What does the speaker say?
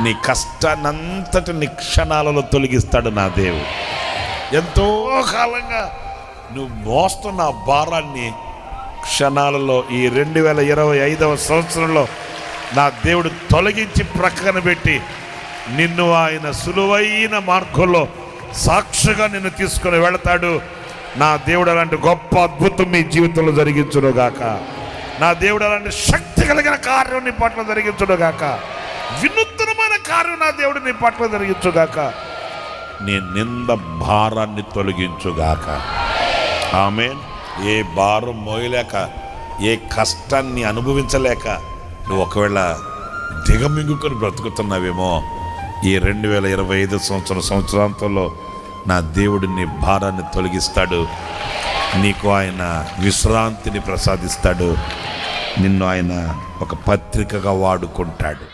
నీ కష్టాన్నంతటిని క్షణాలలో తొలగిస్తాడు నా దేవుడు. ఎంతో కాలంగా నువ్వు మోస్తున్న భారాన్ని క్షణాలలో ఈ 2025వ సంవత్సరంలో నా దేవుడు తొలగించి ప్రక్కన పెట్టి నిన్ను ఆయన సులువైన మార్గంలో సాక్షిగా నిన్ను తీసుకొని వెళతాడు. నా దేవుడు అలాంటి గొప్ప అద్భుతం మీ జీవితంలో జరిగించునుగాక. నా దేవుడు అలాంటి శక్తి కలిగిన కార్యం నీ పట్ల జరిగించునుగాక. వినూత్నమైన కార్యం నా దేవుడు నీ పట్ల జరిగించుగాక. నీ నింద భారాన్ని తొలగించుగాక. ఆమేన్. ఏ భారం మోయలేక, ఏ కష్టాన్ని అనుభవించలేక నువ్వు ఒకవేళ దిగమింగుకొని బ్రతుకుతున్నావేమో, ఈ 2025 సంవత్సరాంతంలో నా దేవుడు నీ భారాన్ని తొలగిస్తాడు. నీకు ఆయన విశ్రాంతిని ప్రసాదిస్తాడు. నిన్ను ఆయన ఒక పత్రికగా వాడుకుంటాడు.